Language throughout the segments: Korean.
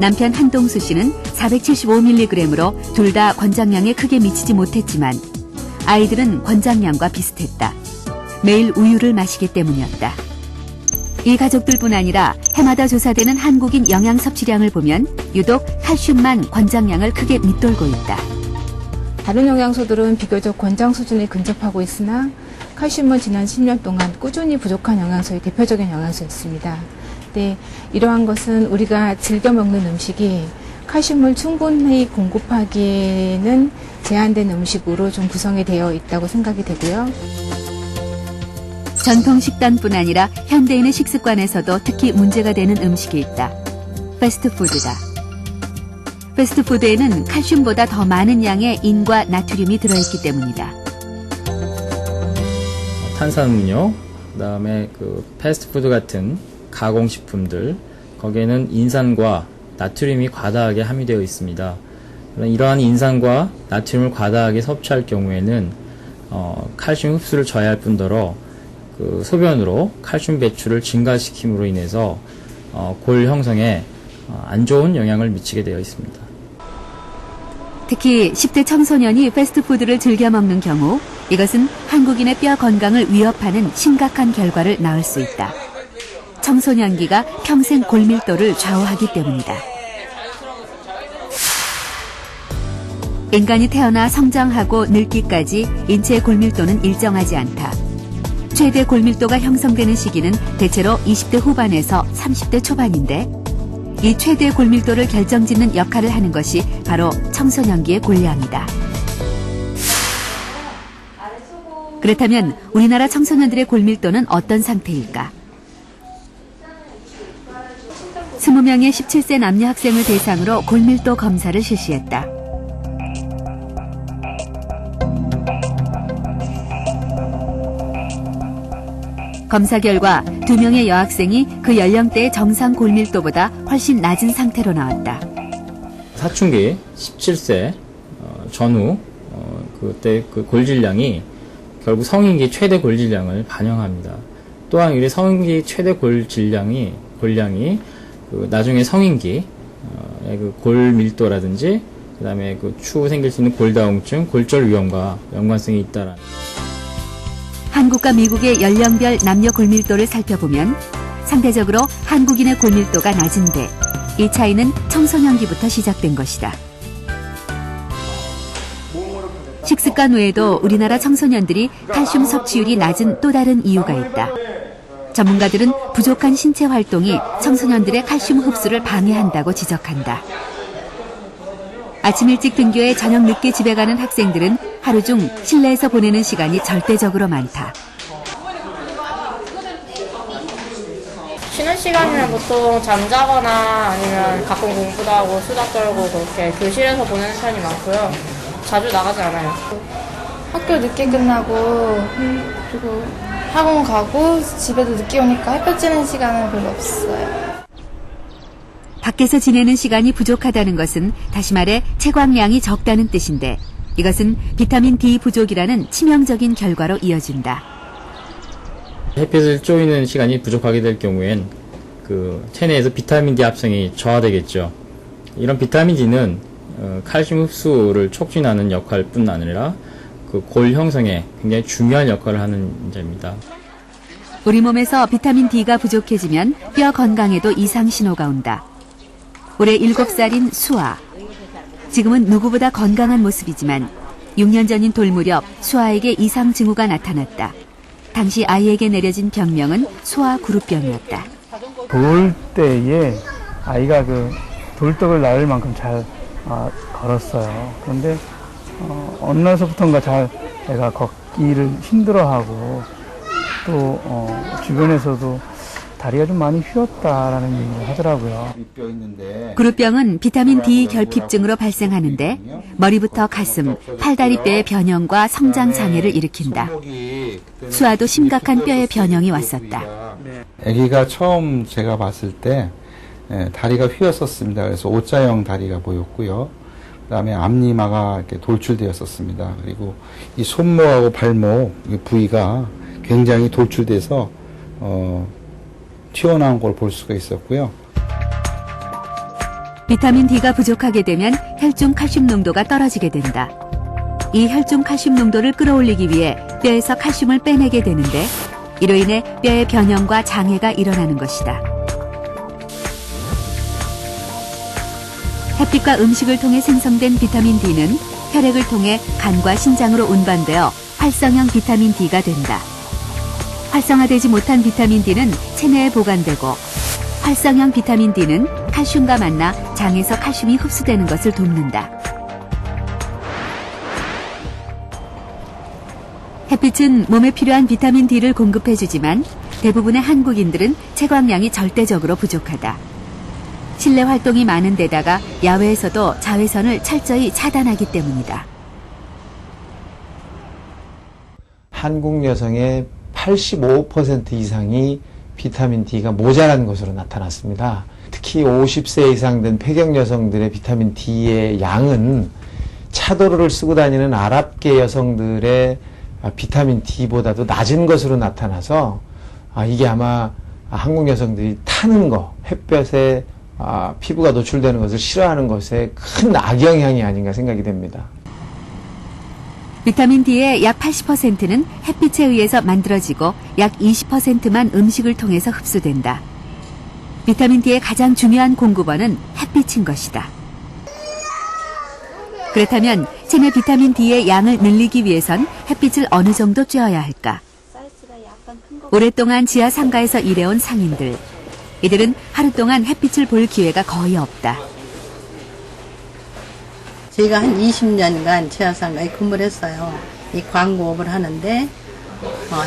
남편 한동수 씨는 475mg으로 둘 다 권장량에 크게 미치지 못했지만 아이들은 권장량과 비슷했다. 매일 우유를 마시기 때문이었다. 이 가족들뿐 아니라 해마다 조사되는 한국인 영양 섭취량을 보면 유독 칼슘만 권장량을 크게 밑돌고 있다. 다른 영양소들은 비교적 권장 수준에 근접하고 있으나 칼슘은 지난 10년 동안 꾸준히 부족한 영양소의 대표적인 영양소였습니다. 네, 이러한 것은 우리가 즐겨 먹는 음식이 칼슘을 충분히 공급하기에는 제한된 음식으로 좀 구성이 되어 있다고 생각이 되고요. 전통 식단뿐 아니라 현대인의 식습관에서도 특히 문제가 되는 음식이 있다. 패스트푸드다. 패스트푸드에는 칼슘보다 더 많은 양의 인과 나트륨이 들어있기 때문이다. 탄산음료, 그다음에 패스트푸드 같은 가공식품들, 거기에는 인산과 나트륨이 과다하게 함유되어 있습니다. 이러한 인산과 나트륨을 과다하게 섭취할 경우에는 칼슘 흡수를 저해할 뿐더러 소변으로 칼슘 배출을 증가시킴으로 인해서 골 형성에 안 좋은 영향을 미치게 되어 있습니다. 특히 10대 청소년이 패스트푸드를 즐겨 먹는 경우 이것은 한국인의 뼈 건강을 위협하는 심각한 결과를 낳을 수 있다. 청소년기가 평생 골밀도를 좌우하기 때문이다. 인간이 태어나 성장하고 늙기까지 인체의 골밀도는 일정하지 않다. 최대 골밀도가 형성되는 시기는 대체로 20대 후반에서 30대 초반인데 이 최대 골밀도를 결정짓는 역할을 하는 것이 바로 청소년기의 골량이다. 그렇다면 우리나라 청소년들의 골밀도는 어떤 상태일까? 20명의 17세 남녀 학생을 대상으로 골밀도 검사를 실시했다. 검사 결과 2명의 여학생이 그 연령대의 정상 골밀도보다 훨씬 낮은 상태로 나왔다. 사춘기 17세 전후 그때 골질량이 결국 성인기 최대 골질량을 반영합니다. 또한 이 성인기 최대 골량이 나중에 성인기 골밀도라든지 그다음에 추후 생길 수 있는 골다공증, 골절 위험과 연관성이 있다라는. 한국과 미국의 연령별 남녀 골밀도를 살펴보면 상대적으로 한국인의 골밀도가 낮은데 이 차이는 청소년기부터 시작된 것이다. 식습관 외에도 우리나라 청소년들이 칼슘 섭취율이 낮은 또 다른 이유가 있다. 전문가들은 부족한 신체 활동이 청소년들의 칼슘 흡수를 방해한다고 지적한다. 아침 일찍 등교해 저녁 늦게 집에 가는 학생들은 하루 중 실내에서 보내는 시간이 절대적으로 많다. 쉬는 시간이면 보통 잠자거나 아니면 가끔 공부도 하고 수다 떨고 그렇게 교실에서 보내는 시간이 많고요. 자주 나가지 않아요. 학교 늦게 끝나고 그리고 학원 가고 집에도 늦게 오니까 햇볕 쬐는 시간은 별로 없어요. 밖에서 지내는 시간이 부족하다는 것은 다시 말해 채광량이 적다는 뜻인데 이것은 비타민 D 부족이라는 치명적인 결과로 이어진다. 햇빛을 쬐는 시간이 부족하게 될 경우엔 체내에서 비타민 D 합성이 저하되겠죠. 이런 비타민 D는 칼슘 흡수를 촉진하는 역할뿐 아니라 골 형성에 굉장히 중요한 역할을 하는 문제입니다. 우리 몸에서 비타민 D가 부족해지면 뼈 건강에도 이상 신호가 온다. 올해 7살인 수아. 지금은 누구보다 건강한 모습이지만 6년 전인 돌 무렵 수아에게 이상 징후가 나타났다. 당시 아이에게 내려진 병명은 소아 그룹병이었다. 돌 때에 아이가 돌떡을 낳을 만큼 잘 걸었어요. 그런데 어느 날서부터인가 애가 걷기를 힘들어하고 또 주변에서도 다리가 좀 많이 휘었다라는 얘기를 하더라고요. 그룹병은 비타민 D 결핍증으로 발생하는데 머리부터 가슴, 팔다리뼈의 변형과 성장 장애를 일으킨다. 수아도 심각한 뼈의 변형이 왔었다. 아기가 처음 제가 봤을 때 다리가 휘었었습니다. 그래서 O자형 다리가 보였고요. 그다음에 앞니마가 이렇게 돌출되었었습니다. 그리고 이 손목하고 발목 부위가 굉장히 돌출돼서 튀어나온 걸 볼 수가 있었고요. 비타민 D가 부족하게 되면 혈중 칼슘 농도가 떨어지게 된다. 이 혈중 칼슘 농도를 끌어올리기 위해 뼈에서 칼슘을 빼내게 되는데 이로 인해 뼈의 변형과 장애가 일어나는 것이다. 햇빛과 음식을 통해 생성된 비타민 D는 혈액을 통해 간과 신장으로 운반되어 활성형 비타민 D가 된다. 활성화되지 못한 비타민 D는 체내에 보관되고 활성형 비타민 D는 칼슘과 만나 장에서 칼슘이 흡수되는 것을 돕는다. 햇빛은 몸에 필요한 비타민 D를 공급해주지만 대부분의 한국인들은 채광량이 절대적으로 부족하다. 실내 활동이 많은 데다가 야외에서도 자외선을 철저히 차단하기 때문이다. 한국 여성의 85% 이상이 비타민 D가 모자란 것으로 나타났습니다. 특히 50세 이상 된 폐경 여성들의 비타민 D의 양은 차도로를 쓰고 다니는 아랍계 여성들의 비타민 D보다도 낮은 것으로 나타나서 이게 아마 한국 여성들이 타는 거, 햇볕에 피부가 노출되는 것을 싫어하는 것에 큰 악영향이 아닌가 생각이 됩니다. 비타민 D의 약 80%는 햇빛에 의해서 만들어지고 약 20%만 음식을 통해서 흡수된다. 비타민 D의 가장 중요한 공급원은 햇빛인 것이다. 그렇다면 체내 비타민 D의 양을 늘리기 위해선 햇빛을 어느 정도 쬐어야 할까? 오랫동안 지하 상가에서 일해온 상인들. 이들은 하루 동안 햇빛을 볼 기회가 거의 없다. 제가 한 20년간 지하상가에 근무를 했어요. 이 광고업을 하는데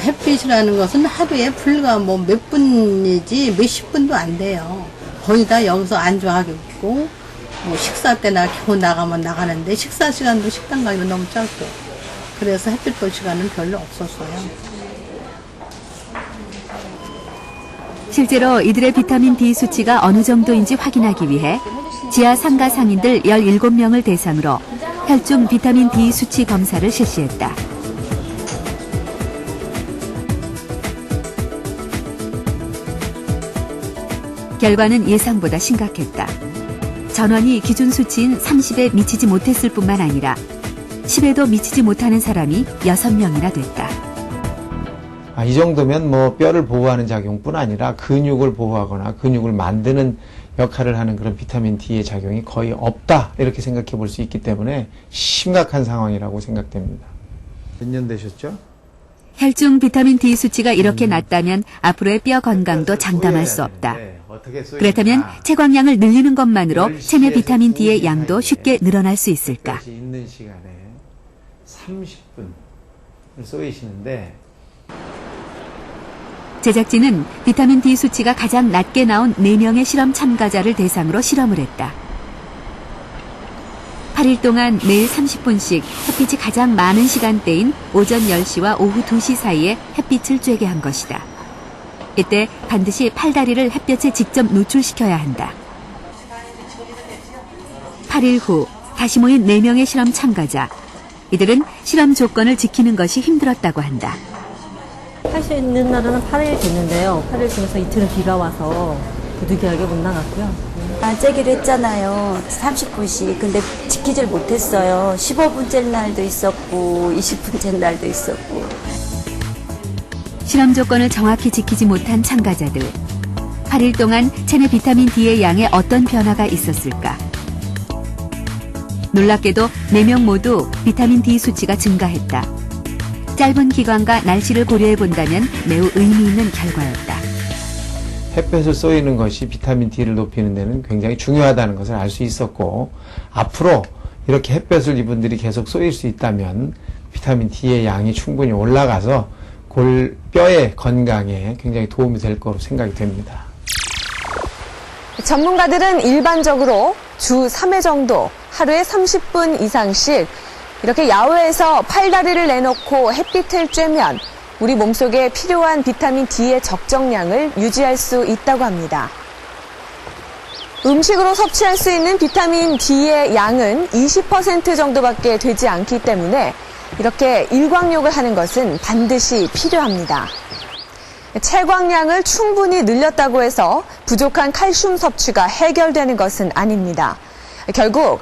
햇빛이라는 것은 하루에 불과 몇 분이지 몇십 분도 안 돼요. 거의 다 여기서 안주하고 있고 식사 때나 겨우 나가면 나가는데 식사 시간도 식당 가기도 너무 짧고 그래서 햇빛 볼 시간은 별로 없었어요. 실제로 이들의 비타민 D 수치가 어느 정도인지 확인하기 위해 지하 상가 상인들 17명을 대상으로 혈중 비타민 D 수치 검사를 실시했다. 결과는 예상보다 심각했다. 전원이 기준 수치인 30에 미치지 못했을 뿐만 아니라 10에도 미치지 못하는 사람이 6명이나 됐다. 이 정도면 뼈를 보호하는 작용뿐 아니라 근육을 보호하거나 근육을 만드는 역할을 하는 그런 비타민 D의 작용이 거의 없다 이렇게 생각해 볼 수 있기 때문에 심각한 상황이라고 생각됩니다. 몇 년 되셨죠? 혈중 비타민 D 수치가 이렇게 낮다면 앞으로의 뼈 건강도 장담할 수 없다. 그렇다면 채광량을 늘리는 것만으로 체내 비타민 D의 양도 쉽게 늘어날 수 있을까? 있는 시간에 30분을 쏘이시는데 제작진은 비타민 D 수치가 가장 낮게 나온 4명의 실험 참가자를 대상으로 실험을 했다. 8일 동안 매일 30분씩 햇빛이 가장 많은 시간대인 오전 10시와 오후 2시 사이에 햇빛을 쬐게 한 것이다. 이때 반드시 팔다리를 햇볕에 직접 노출시켜야 한다. 8일 후 다시 모인 4명의 실험 참가자. 이들은 실험 조건을 지키는 것이 힘들었다고 한다. 할 수 있는 날은 8일 됐는데요. 8일 중에서 이틀은 비가 와서 부득이하게 못 나갔고요. 째기로 했잖아요. 30분씩. 근데 지키질 못했어요. 15분 째 날도 있었고 20분 째 날도 있었고. 실험 조건을 정확히 지키지 못한 참가자들. 8일 동안 체내 비타민 D의 양에 어떤 변화가 있었을까? 놀랍게도 4명 모두 비타민 D 수치가 증가했다. 짧은 기간과 날씨를 고려해 본다면 매우 의미 있는 결과였다. 햇볕을 쏘이는 것이 비타민 D를 높이는 데는 굉장히 중요하다는 것을 알 수 있었고 앞으로 이렇게 햇볕을 이분들이 계속 쏘일 수 있다면 비타민 D의 양이 충분히 올라가서 뼈의 건강에 굉장히 도움이 될 거로 생각이 됩니다. 전문가들은 일반적으로 주 3회 정도 하루에 30분 이상씩 이렇게 야외에서 팔다리를 내놓고 햇빛을 쬐면 우리 몸속에 필요한 비타민 D의 적정량을 유지할 수 있다고 합니다. 음식으로 섭취할 수 있는 비타민 D의 양은 20% 정도밖에 되지 않기 때문에 이렇게 일광욕을 하는 것은 반드시 필요합니다. 채광량을 충분히 늘렸다고 해서 부족한 칼슘 섭취가 해결되는 것은 아닙니다. 결국